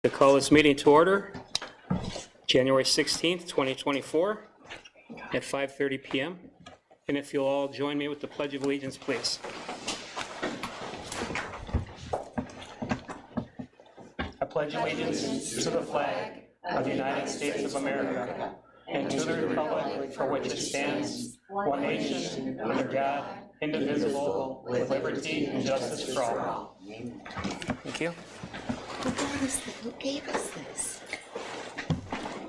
I call this meeting to order, January 16th, 2024, at 5:30 p.m. And if you'll all join me with the Pledge of Allegiance, please. I pledge allegiance to the flag of the United States of America and to the republic for which it stands, one nation, under God, indivisible, with liberty and justice for all. Thank you. Who gave us this?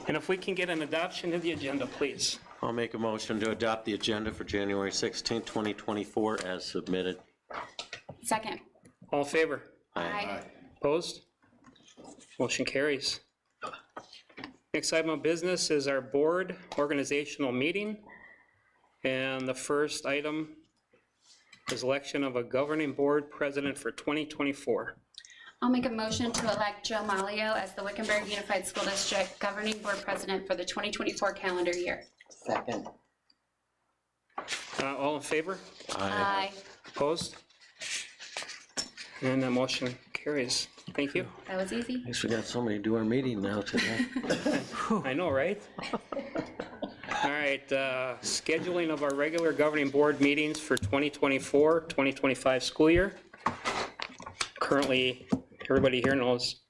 And if we can get an adoption of the agenda, please. I'll make a motion to adopt the agenda for January 16, 2024 as submitted. Second. All in favor? Aye. Opposed? Motion carries. Next item of business is our board organizational meeting. And the first item is election of a governing board president for 2024. I'll make a motion to elect Joe Malio as the Wickenburg Unified School District Governing Board President for the 2024 calendar year. Second. All in favor? Aye. Opposed? And that motion carries. Thank you. That was easy. At least we got somebody to do our meeting now today. I know, right? All right, scheduling of our regular governing board meetings for 2024-2025 school year. Currently, everybody here knows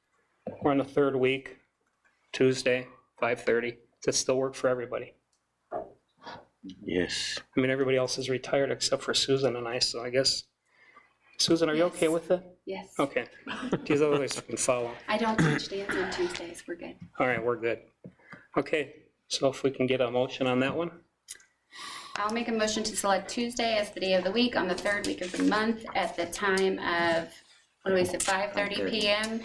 we're on the third week, Tuesday, 5:30. Does it still work for everybody? Yes. I mean, everybody else is retired except for Susan and I, so I guess, Susan, are you okay with it? Yes. Okay. These others can follow. I don't teach dance on Tuesdays. We're good. All right, we're good. Okay, so if we can get a motion on that one. I'll make a motion to select Tuesday as the day of the week on the third week of the month at the time of, what do we say, 5:30 p.m.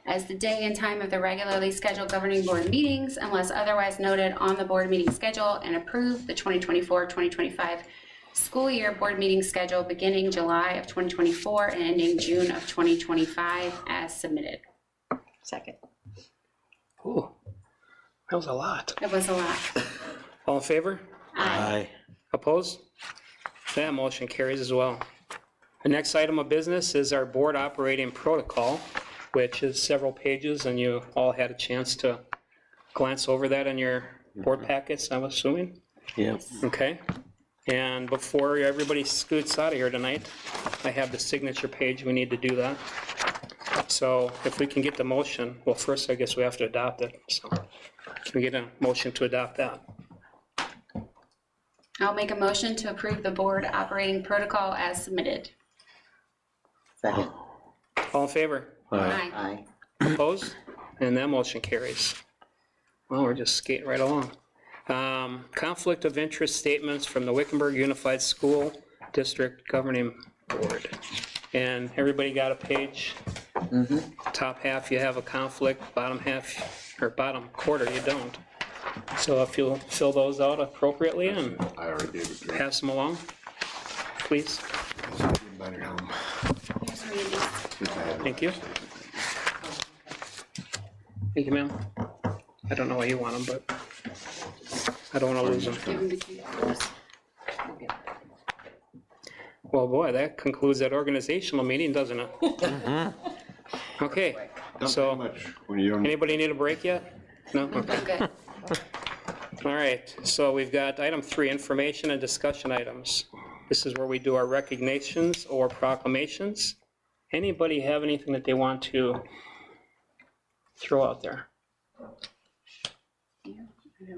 as the day and time of the regularly scheduled governing board meetings unless otherwise noted on the board meeting schedule, and approve the 2024-2025 school year board meeting schedule beginning July of 2024 and ending June of 2025 as submitted. Second. Ooh, that was a lot. It was a lot. All in favor? Aye. Opposed? That motion carries as well. The next item of business is our board operating protocol, which is several pages, and you all had a chance to glance over that in your board packets, I'm assuming? Yep. Okay. And before everybody scoots out of here tonight, I have the signature page. We need to do that. So if we can get the motion, well, first I guess we have to adopt it. So can we get a motion to adopt that? I'll make a motion to approve the board operating protocol as submitted. Second. All in favor? Aye. Aye. Opposed? And that motion carries. Well, we're just skating right along. Conflict of interest statements from the Wickenburg Unified School District Governing Board. And everybody got a page? Top half you have a conflict, bottom half, or bottom quarter you don't. So if you'll fill those out appropriately and I already gave it to you. pass them along, please. Here's Randy's. Thank you. Thank you, ma'am. I don't know why you want them, but I don't want to lose them. Give him the key. Well, boy, that concludes that organizational meeting, doesn't it? Okay, Not so too much when you don't. anybody need a break yet? No? Okay. I'm good. All right, so we've got item 3, information and discussion items. This is where we do our recognitions or proclamations. Anybody have anything that they want to throw out there?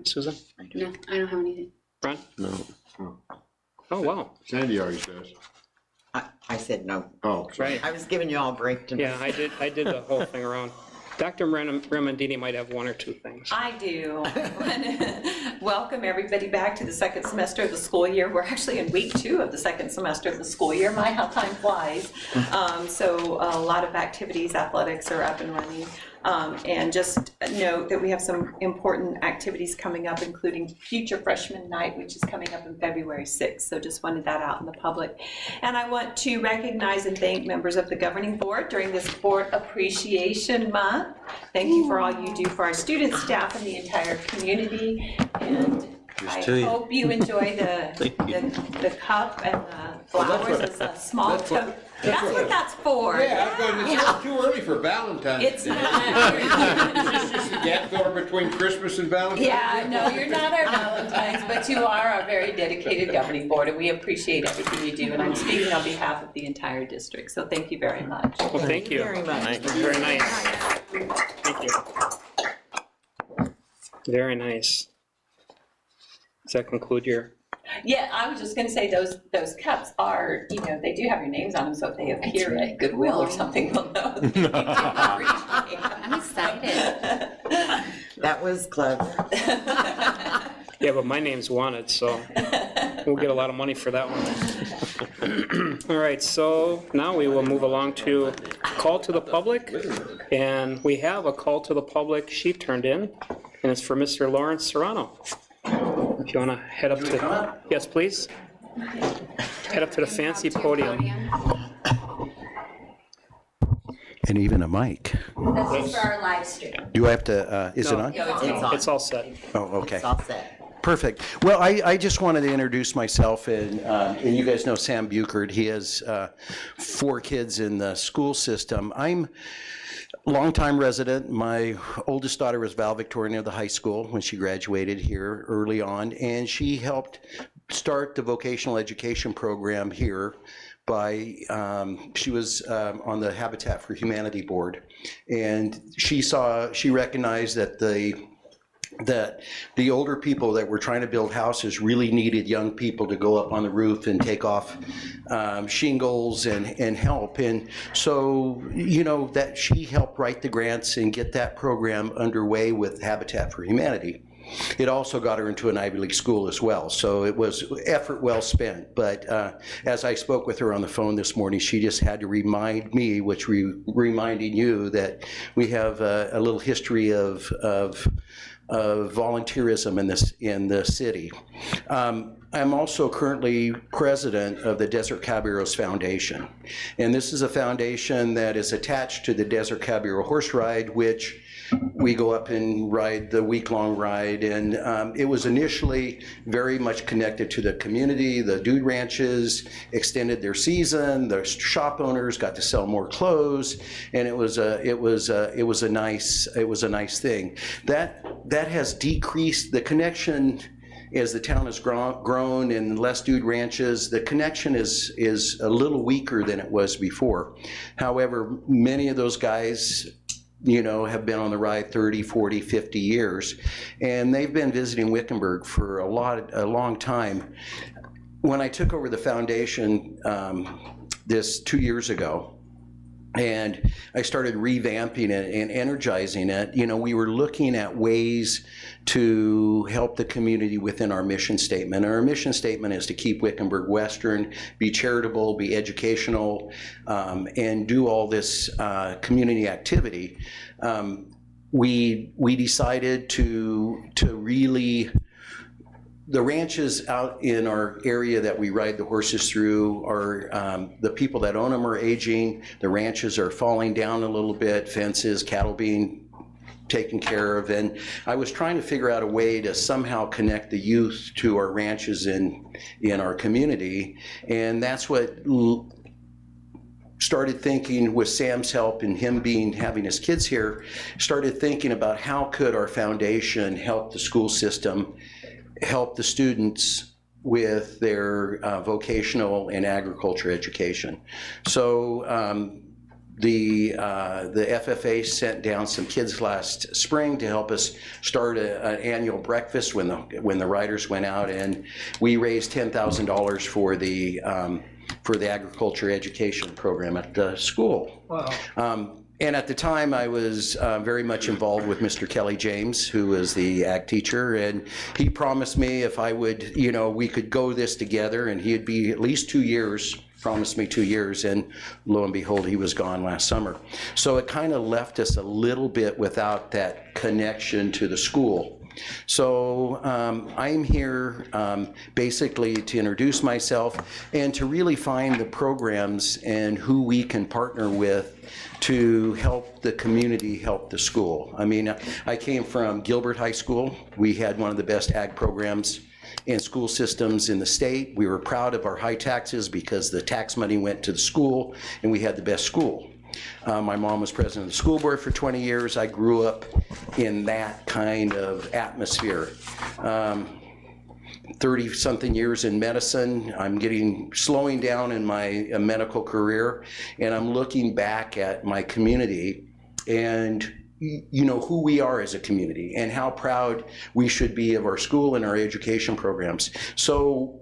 Susan? No, I don't have anything. Ron? No. Oh, wow, Sandy already says. I said no. Oh, sorry. right. I was giving you all a break tonight. Yeah, I did the whole thing around. Dr. Remondini might have 1 or 2 things. I do. Welcome everybody back to the second semester of the school year. We're actually in week 2 of the second semester of the school year. My, how time flies. So a lot of activities, athletics are up and running. And just note that we have some important activities coming up, including Future Freshman Night, which is coming up on February 6th. So just wanted that out in the public. And I want to recognize and thank members of the governing board during this Board Appreciation Month. Thank you for all you do for our students, staff, and the entire community. And I to you. hope you enjoy the cup and the flowers as a small that's what- token. That's what that's for. Yeah, I was going, it's too early for Valentine's Day. It's not. Is this just a gap filler between Christmas and Valentine's? Yeah, no, you're not our Valentine's, but you are our very dedicated governing board, and we appreciate everything you do. And I'm speaking on behalf of the entire district, so thank you very much. Well, thank you. Very much. Very nice. Thank you. Very nice. Does that conclude your? Yeah, I was just gonna say, those cups are, they do have your names on them, so if they appear at Goodwill or something, we'll know. I'm excited. That was clever. Yeah, but my name's wanted, so we'll get a lot of money for that one. All right, so now we will move along to call to the public. And we have a call to the public sheet turned in, and it's for Mr. Lawrence Serrano. If you want to head up to, yes, please. Head up to the fancy podium. And even a mic. This is for our live stream. Do I have to, is it No. on? It's on. It's all set. Oh, okay. It's all set. Perfect. Well, I just wanted to introduce myself, and you guys know Sam Buchert. He has 4 kids in the school system. I'm a longtime resident. My oldest daughter was valedictorian of the high school when she graduated here early on, and she helped start the vocational education program here by, she was on the Habitat for Humanity board, and she recognized that the older people that were trying to build houses really needed young people to go up on the roof and take off shingles and help. And so, that she helped write the grants and get that program underway with Habitat for Humanity. It also got her into an Ivy League school as well, so it was effort well spent. But as I spoke with her on the phone this morning, she just had to remind me, which reminding you, that we have a little history of volunteerism in the city. I'm also currently president of the Desert Caballeros Foundation, and this is a foundation that is attached to the Desert Caballero Horse Ride, which we go up and ride the week-long ride, and it was initially very much connected to the community. The dude ranches extended their season. The shop owners got to sell more clothes, and it was a nice thing. That has decreased the connection. As the town has grown and less dude ranches, the connection is a little weaker than it was before. However, many of those guys have been on the ride 30, 40, 50 years, and they've been visiting Wickenburg for a long time. When I took over the foundation this 2 years ago, and I started revamping it and energizing it, we were looking at ways to help the community within our mission statement. Our mission statement is to keep Wickenburg Western, be charitable, be educational, and do all this community activity. We decided to really, the ranches out in our area that we ride the horses through are, the people that own them are aging, the ranches are falling down a little bit, fences, cattle being taken care of, and I was trying to figure out a way to somehow connect the youth to our ranches in our community, and that's what started thinking, with Sam's help and him having his kids here, started thinking about how could our foundation help the school system, help the students with their vocational and agriculture education. So the FFA sent down some kids last spring to help us start an annual breakfast when the riders went out, and we raised $10,000 for the agriculture education program at the school. Wow. And at the time, I was very much involved with Mr. Kelly James, who was the ag teacher, and he promised me if I would, we could go this together, and he'd be at least 2 years, promised me 2 years, and lo and behold, he was gone last summer. So it kind of left us a little bit without that connection to the school. So I'm here basically to introduce myself and to really find the programs and who we can partner with to help the community, help the school. I mean, I came from Gilbert High School. We had one of the best ag programs and school systems in the state. We were proud of our high taxes because the tax money went to the school and we had the best school. My mom was president of the school board for 20 years. I grew up in that kind of atmosphere. 30-something years in medicine. I'm slowing down in my medical career, and I'm looking back at my community and who we are as a community and how proud we should be of our school and our education programs. So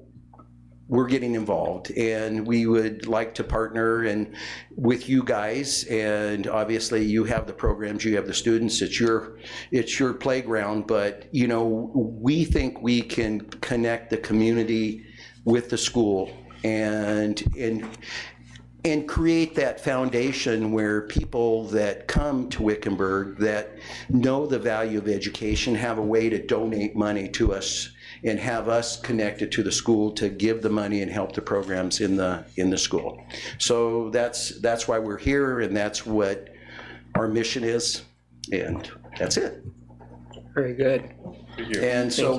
we're getting involved, and we would like to partner with you guys, and obviously you have the programs, you have the students, it's your playground, but we think we can connect the community with the school and create that foundation where people that come to Wickenburg that know the value of education have a way to donate money to us and have us connected to the school to give the money and help the programs in the school. So that's why we're here, and that's what our mission is, and that's it. Very good. And so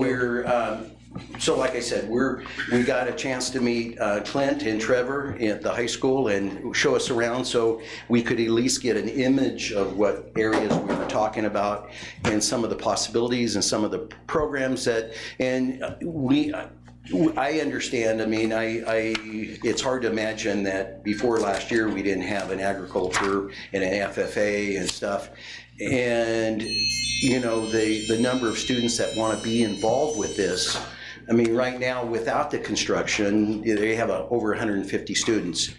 so like I said, we got a chance to meet Clint and Trevor at the high school and show us around so we could at least get an image of what areas we were talking about and some of the possibilities and some of the programs I understand. I mean, it's hard to imagine that before last year we didn't have an agriculture and an FFA and stuff. And the number of students that want to be involved with this. I mean, right now, without the construction, they have over 150 students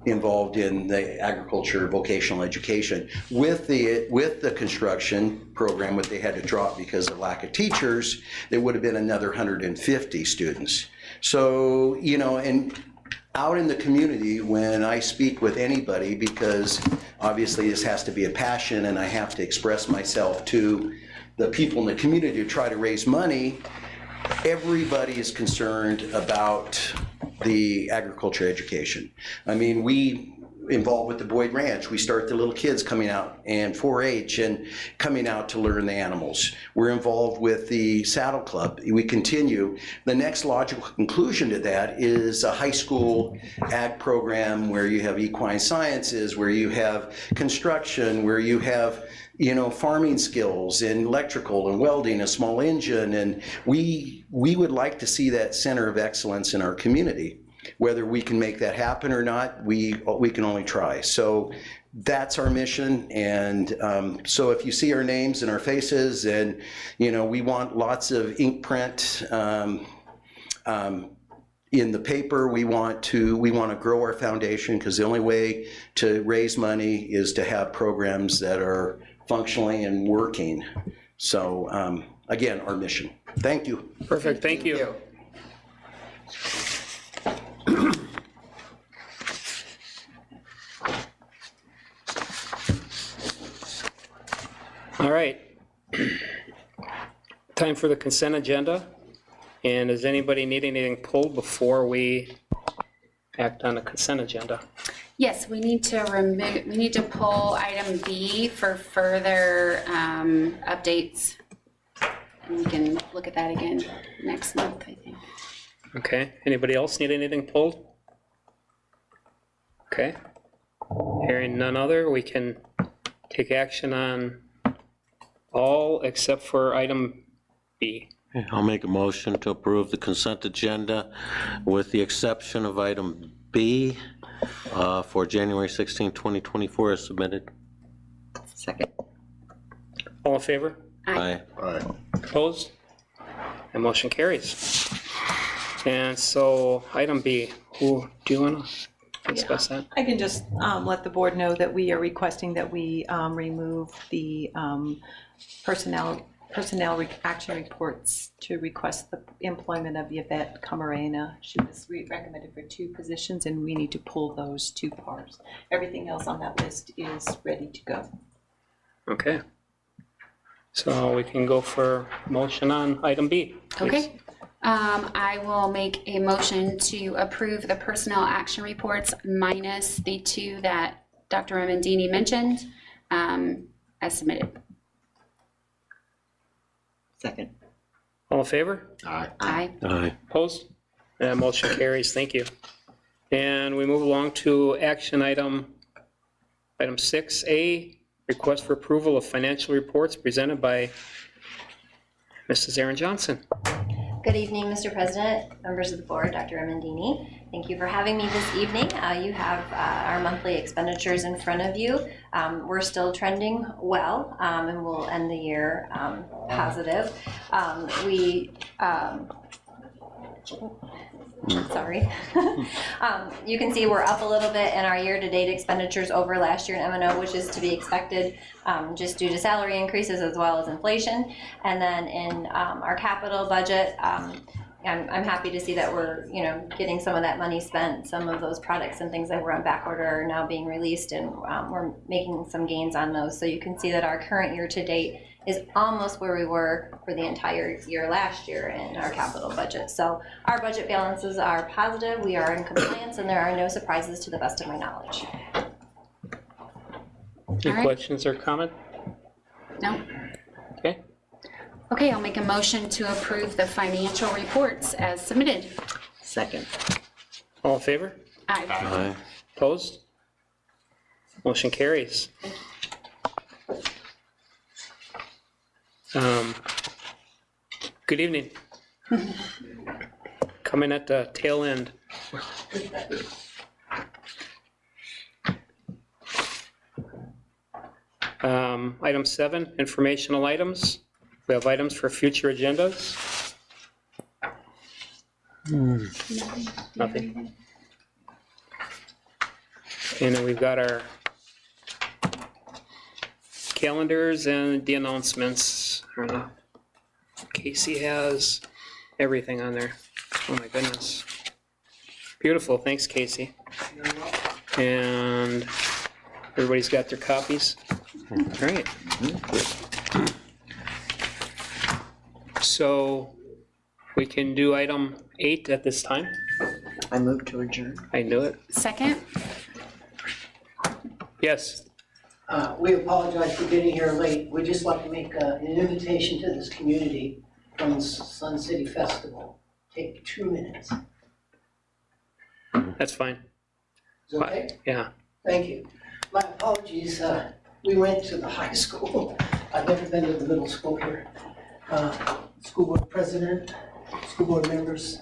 involved in the agriculture vocational education. With the construction program, what they had to drop because of lack of teachers, there would have been another 150 students. So, and out in the community, when I speak with anybody, because obviously this has to be a passion and I have to express myself to the people in the community to try to raise money, everybody is concerned about the agriculture education. I mean, we involved with the Boyd Ranch. We start the little kids coming out and 4-H and coming out to learn the animals. We're involved with the Saddle Club. We continue. The next logical conclusion to that is a high school ag program where you have equine sciences, where you have construction, where you have farming skills and electrical and welding, a small engine, and we would like to see that center of excellence in our community. Whether we can make that happen or not, we can only try. So that's our mission, and so if you see our names and our faces, and we want lots of ink print in the paper. We want to grow our foundation, because the only way to raise money is to have programs that are functionally and working. So again, our mission. Thank you. Perfect, thank you. All right. Time for the consent agenda. And does anybody need anything pulled before we act on the consent agenda? Yes, we need to pull item B for further updates. And we can look at that again next month, I think. Okay, anybody else need anything pulled? Okay, hearing none other, we can take action on all except for item B. I'll make a motion to approve the consent agenda with the exception of item B for January 16, 2024 as submitted. Second. All in favor? Aye. Opposed? And motion carries. And so item B, do you want to discuss that? I can just let the board know that we are requesting that we remove the personnel action reports to request the employment of Yvette Camarena. She was recommended for 2 positions, and we need to pull those 2 parts. Everything else on that list is ready to go. Okay. So we can go for motion on item B. Please. Okay. I will make a motion to approve the personnel action reports minus the 2 that Dr. Ramondini mentioned as submitted. Second. All in favor? Aye. Aye. Aye. Opposed? That motion carries, thank you. And we move along to action item 6A, request for approval of financial reports presented by Mrs. Erin Johnson. Good evening, Mr. President, members of the board, Dr. Amandini. Thank you for having me this evening. You have our monthly expenditures in front of you. We're still trending well, and we'll end the year positive. Sorry. You can see we're up a little bit in our year-to-date expenditures over last year in M&O, which is to be expected just due to salary increases as well as inflation. And then in our capital budget, I'm happy to see that we're getting some of that money spent. Some of those products and things that were on back order are now being released, and we're making some gains on those. So you can see that our current year-to-date is almost where we were for the entire year last year in our capital budget. So our budget balances are positive, we are in compliance, and there are no surprises to the best of my knowledge. Any right. questions or comment? No? Okay, Okay, I'll make a motion to approve the financial reports as submitted. Second. all in favor? Aye. Aye. Opposed? Motion carries. Good evening. Coming at the tail end. Item 7, informational items. We have items for future agendas. Nothing. And then we've got our calendars and the announcements. I don't know. Casey has everything on there. Oh my goodness. Beautiful, thanks Casey. And everybody's got their copies. All right. So we can do item 8 at this time. I move to adjourn. I knew it. Second? Yes. We apologize for getting here late. We'd just like to make an invitation to this community from the Sun City Festival. Take 2 minutes. That's fine. Is it okay? Yeah. Thank you. My apologies. We went to the high school. I've never been to the middle school here. School board president, school board members,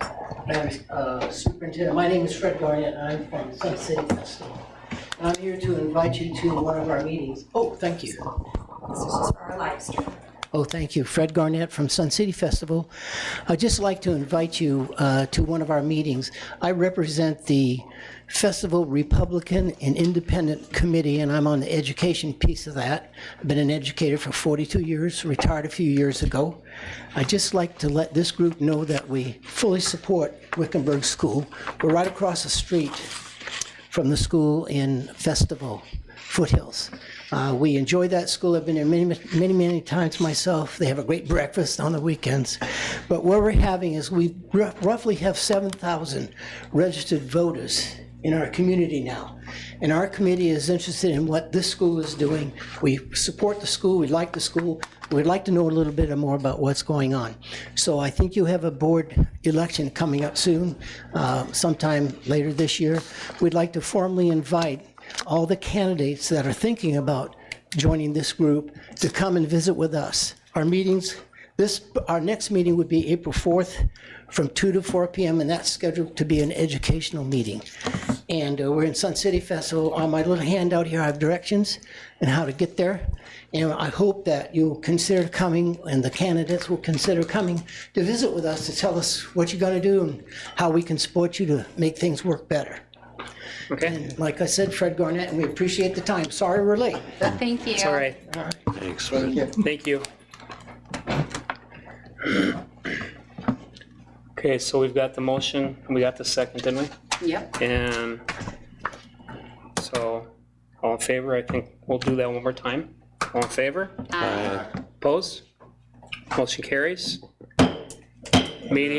and superintendent. My name is Fred Garnett, and I'm from Sun City Festival. And I'm here to invite you to one of our meetings. Oh, thank you. This is just for our live stream. Oh, thank you. Fred Garnett from Sun City Festival. I'd just like to invite you to one of our meetings. I represent the Festival Republican and Independent Committee, and I'm on the education piece of that. I've been an educator for 42 years, retired a few years ago. I'd just like to let this group know that we fully support Wickenburg School. We're right across the street from the school in Festival, Foothills. We enjoy that school. I've been there many times myself. They have a great breakfast on the weekends. But what we're having is we roughly have 7,000 registered voters in our community now. And our committee is interested in what this school is doing. We support the school, we like the school, we'd like to know a little bit more about what's going on. So I think you have a board election coming up soon, sometime later this year. We'd like to formally invite all the candidates that are thinking about joining this group to come and visit with us. Our meetings, our next meeting would be April 4th from 2 to 4 p.m. and that's scheduled to be an educational meeting. And we're in Sun City Festival. On my little handout here, I have directions and how to get there. And I hope that you'll consider coming, and the candidates will consider coming to visit with us to tell us what you're going to do and how we can support you to make things work better. Okay. And like I said, Fred Garnett, and we appreciate the time. Sorry we're late. Thank you. It's all right. Thanks. Thank you. Thank you. Okay, so we've got the motion, and we got the second, didn't we? Yep. And so, all in favor? I think we'll do that one more time. All in favor? Aye. Opposed? Motion carries. Meeting